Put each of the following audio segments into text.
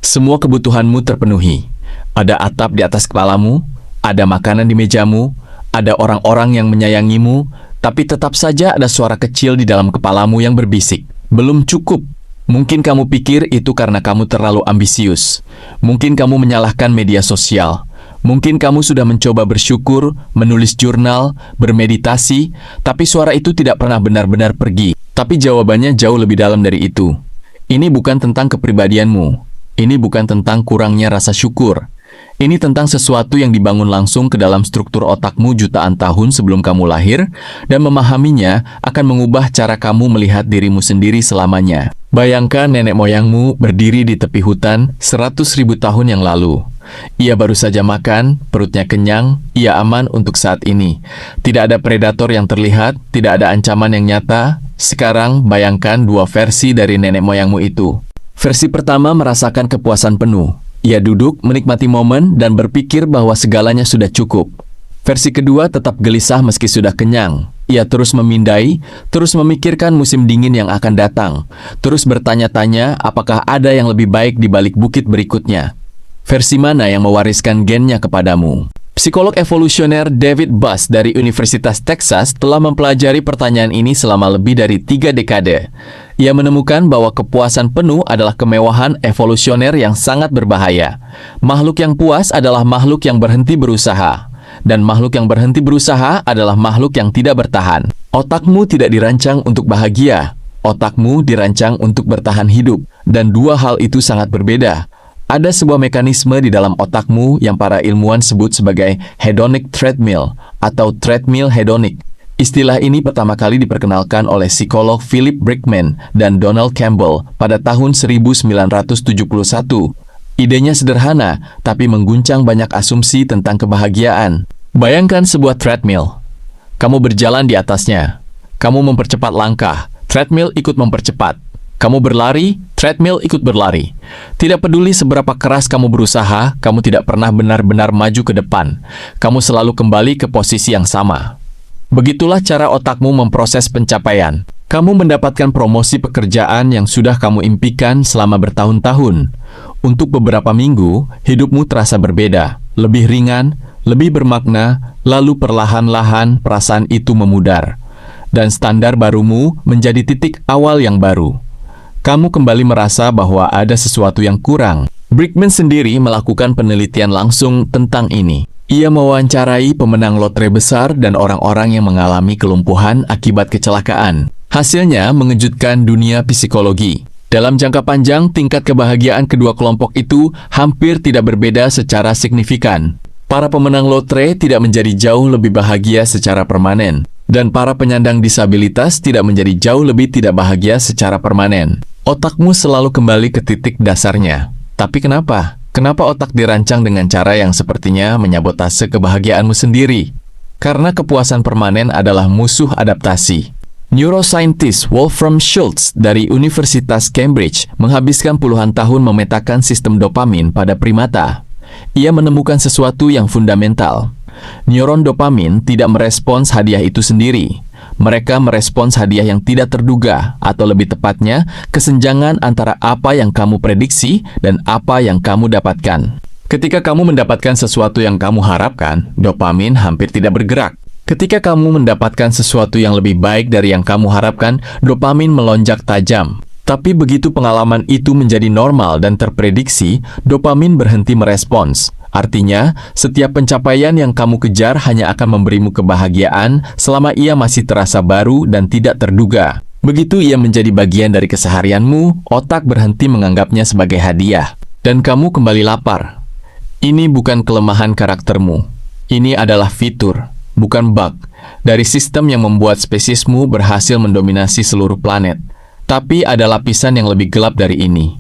Semua kebutuhanmu terpenuhi. Ada atap di atas kepalamu, ada makanan di mejamu, ada orang-orang yang menyayangimu, tapi tetap saja ada suara kecil di dalam kepalamu yang berbisik. Belum cukup. Mungkin kamu pikir itu karena kamu terlalu ambisius. Mungkin kamu menyalahkan media sosial. Mungkin kamu sudah mencoba bersyukur, menulis jurnal, bermeditasi, tapi suara itu tidak pernah benar-benar pergi. Tapi jawabannya jauh lebih dalam dari itu. Ini bukan tentang kepribadianmu. Ini bukan tentang kurangnya rasa syukur. Ini tentang sesuatu yang dibangun langsung ke dalam struktur otakmu jutaan tahun sebelum kamu lahir, dan memahaminya akan mengubah cara kamu melihat dirimu sendiri selamanya. Bayangkan nenek moyangmu berdiri di tepi hutan 100.000 tahun yang lalu. Ia baru saja makan, perutnya kenyang, ia aman untuk saat ini. Tidak ada predator yang terlihat, tidak ada ancaman yang nyata. Sekarang bayangkan dua versi dari nenek moyangmu itu. Versi pertama merasakan kepuasan penuh. Ia duduk, menikmati momen, dan berpikir bahwa segalanya sudah cukup. Versi kedua tetap gelisah meski sudah kenyang. Ia terus memindai, terus memikirkan musim dingin yang akan datang, terus bertanya-tanya apakah ada yang lebih baik di balik bukit berikutnya. Versi mana yang mewariskan gennya kepadamu? Psikolog evolusioner David Buss dari Universitas Texas telah mempelajari pertanyaan ini selama lebih dari 3 dekade. Ia menemukan bahwa kepuasan penuh adalah kemewahan evolusioner yang sangat berbahaya. Makhluk yang puas adalah makhluk yang berhenti berusaha. Dan makhluk yang berhenti berusaha adalah makhluk yang tidak bertahan. Otakmu tidak dirancang untuk bahagia. Otakmu dirancang untuk bertahan hidup. Dan dua hal itu sangat berbeda. Ada sebuah mekanisme di dalam otakmu yang para ilmuwan sebut sebagai hedonic treadmill atau treadmill hedonik. Istilah ini pertama kali diperkenalkan oleh psikolog Philip Brickman dan Donald Campbell pada tahun 1971. Idenya sederhana, tapi mengguncang banyak asumsi tentang kebahagiaan. Bayangkan sebuah treadmill. Kamu berjalan di atasnya. Kamu mempercepat langkah. Treadmill ikut mempercepat. Kamu berlari, treadmill ikut berlari. Tidak peduli seberapa keras kamu berusaha, kamu tidak pernah benar-benar maju ke depan. Kamu selalu kembali ke posisi yang sama. Begitulah cara otakmu memproses pencapaian. Kamu mendapatkan promosi pekerjaan yang sudah kamu impikan selama bertahun-tahun. Untuk beberapa minggu, hidupmu terasa berbeda, lebih ringan, lebih bermakna, lalu perlahan-lahan perasaan itu memudar. Dan standar barumu menjadi titik awal yang baru. Kamu kembali merasa bahwa ada sesuatu yang kurang. Brickman sendiri melakukan penelitian langsung tentang ini. Ia mewawancarai pemenang lotre besar dan orang-orang yang mengalami kelumpuhan akibat kecelakaan. Hasilnya mengejutkan dunia psikologi. Dalam jangka panjang, tingkat kebahagiaan kedua kelompok itu hampir tidak berbeda secara signifikan. Para pemenang lotre tidak menjadi jauh lebih bahagia secara permanen. Dan para penyandang disabilitas tidak menjadi jauh lebih tidak bahagia secara permanen. Otakmu selalu kembali ke titik dasarnya. Tapi kenapa? Kenapa otak dirancang dengan cara yang sepertinya menyabotase kebahagiaanmu sendiri? Karena kepuasan permanen adalah musuh adaptasi. Neuroscientist Wolfram Schultz dari Universitas Cambridge menghabiskan puluhan tahun memetakan sistem dopamin pada primata. Ia menemukan sesuatu yang fundamental. Neuron dopamin tidak merespons hadiah itu sendiri. Mereka merespons hadiah yang tidak terduga, atau lebih tepatnya, kesenjangan antara apa yang kamu prediksi dan apa yang kamu dapatkan. Ketika kamu mendapatkan sesuatu yang kamu harapkan, dopamin hampir tidak bergerak. Ketika kamu mendapatkan sesuatu yang lebih baik dari yang kamu harapkan, dopamin melonjak tajam. Tapi begitu pengalaman itu menjadi normal dan terprediksi, dopamin berhenti merespons. Artinya, setiap pencapaian yang kamu kejar hanya akan memberimu kebahagiaan selama ia masih terasa baru dan tidak terduga. Begitu ia menjadi bagian dari keseharianmu, otak berhenti menganggapnya sebagai hadiah. Dan kamu kembali lapar. Ini bukan kelemahan karaktermu. Ini adalah fitur, bukan bug, dari sistem yang membuat spesiesmu berhasil mendominasi seluruh planet. Tapi ada lapisan yang lebih gelap dari ini.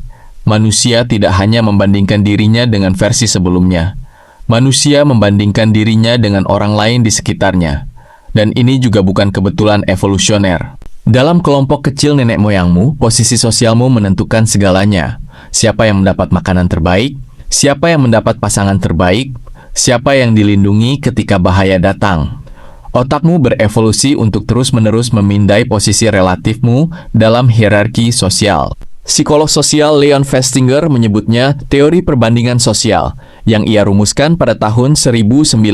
Manusia tidak hanya membandingkan dirinya dengan versi sebelumnya. Manusia membandingkan dirinya dengan orang lain di sekitarnya. Dan ini juga bukan kebetulan evolusioner. Dalam kelompok kecil nenek moyangmu, posisi sosialmu menentukan segalanya. Siapa yang mendapat makanan terbaik, siapa yang mendapat pasangan terbaik, siapa yang dilindungi ketika bahaya datang. Otakmu berevolusi untuk terus-menerus memindai posisi relatifmu dalam hierarki sosial. Psikolog sosial Leon Festinger menyebutnya teori perbandingan sosial yang ia rumuskan pada tahun 1954.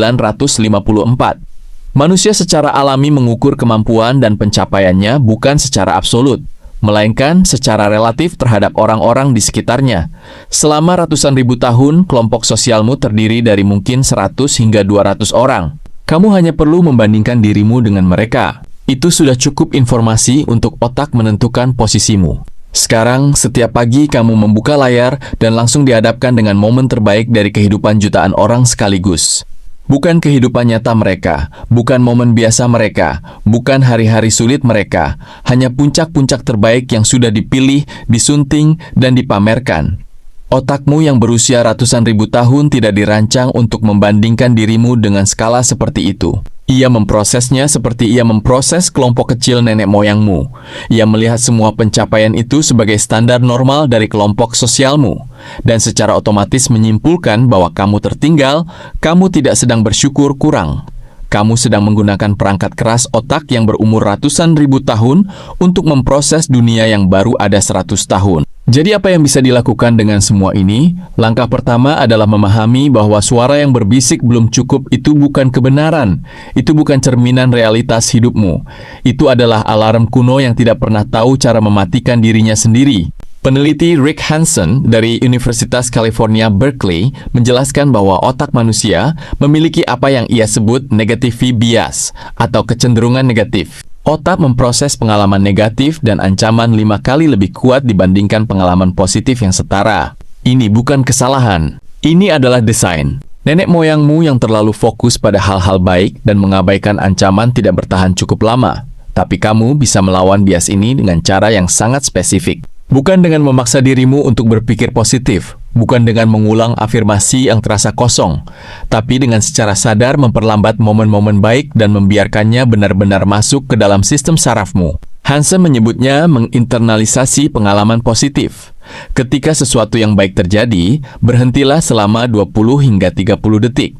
Manusia secara alami mengukur kemampuan dan pencapaiannya bukan secara absolut, melainkan secara relatif terhadap orang-orang di sekitarnya. Selama ratusan ribu tahun, kelompok sosialmu terdiri dari mungkin 100 hingga 200 orang. Kamu hanya perlu membandingkan dirimu dengan mereka. Itu sudah cukup informasi untuk otak menentukan posisimu. Sekarang, setiap pagi kamu membuka layar dan langsung dihadapkan dengan momen terbaik dari kehidupan jutaan orang sekaligus. Bukan kehidupan nyata mereka, bukan momen biasa mereka, bukan hari-hari sulit mereka, hanya puncak-puncak terbaik yang sudah dipilih, disunting, dan dipamerkan. Otakmu yang berusia ratusan ribu tahun tidak dirancang untuk membandingkan dirimu dengan skala seperti itu. Ia memprosesnya seperti ia memproses kelompok kecil nenek moyangmu. Ia melihat semua pencapaian itu sebagai standar normal dari kelompok sosialmu, dan secara otomatis menyimpulkan bahwa kamu tertinggal, kamu tidak sedang bersyukur kurang. Kamu sedang menggunakan perangkat keras otak yang berumur ratusan ribu tahun untuk memproses dunia yang baru ada 100 tahun. Jadi apa yang bisa dilakukan dengan semua ini? Langkah pertama adalah memahami bahwa suara yang berbisik belum cukup itu bukan kebenaran. Itu bukan cerminan realitas hidupmu. Itu adalah alarm kuno yang tidak pernah tahu cara mematikan dirinya sendiri. Peneliti Rick Hansen dari Universitas California, Berkeley menjelaskan bahwa otak manusia memiliki apa yang ia sebut negative bias atau kecenderungan negatif. Otak memproses pengalaman negatif dan ancaman 5 kali lebih kuat dibandingkan pengalaman positif yang setara. Ini bukan kesalahan. Ini adalah desain. Nenek moyangmu yang terlalu fokus pada hal-hal baik dan mengabaikan ancaman tidak bertahan cukup lama. Tapi kamu bisa melawan bias ini dengan cara yang sangat spesifik. Bukan dengan memaksa dirimu untuk berpikir positif, bukan dengan mengulang afirmasi yang terasa kosong, tapi dengan secara sadar memperlambat momen-momen baik dan membiarkannya benar-benar masuk ke dalam sistem sarafmu. Hansen menyebutnya menginternalisasi pengalaman positif. Ketika sesuatu yang baik terjadi, berhentilah selama 20 hingga 30 detik.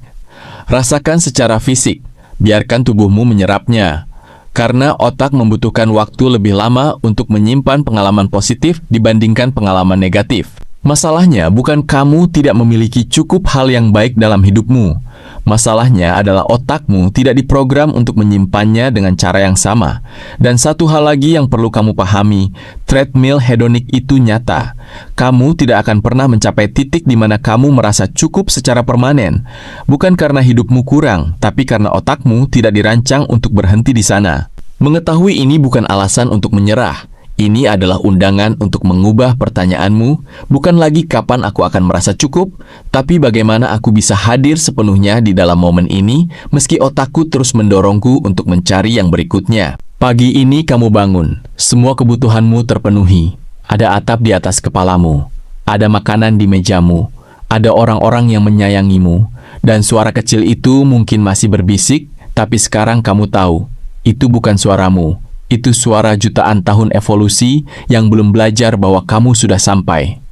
Rasakan secara fisik, biarkan tubuhmu menyerapnya. Karena otak membutuhkan waktu lebih lama untuk menyimpan pengalaman positif dibandingkan pengalaman negatif. Masalahnya bukan kamu tidak memiliki cukup hal yang baik dalam hidupmu. Masalahnya adalah otakmu tidak diprogram untuk menyimpannya dengan cara yang sama. Dan satu hal lagi yang perlu kamu pahami, treadmill hedonik itu nyata. Kamu tidak akan pernah mencapai titik di mana kamu merasa cukup secara permanen. Bukan karena hidupmu kurang, tapi karena otakmu tidak dirancang untuk berhenti di sana. Mengetahui ini bukan alasan untuk menyerah. Ini adalah undangan untuk mengubah pertanyaanmu, bukan lagi kapan aku akan merasa cukup, tapi bagaimana aku bisa hadir sepenuhnya di dalam momen ini, meski otakku terus mendorongku untuk mencari yang berikutnya. Pagi ini kamu bangun, semua kebutuhanmu terpenuhi. Ada atap di atas kepalamu, ada makanan di mejamu, ada orang-orang yang menyayangimu, dan suara kecil itu mungkin masih berbisik, tapi sekarang kamu tahu, itu bukan suaramu. Itu suara jutaan tahun evolusi yang belum belajar bahwa kamu sudah sampai.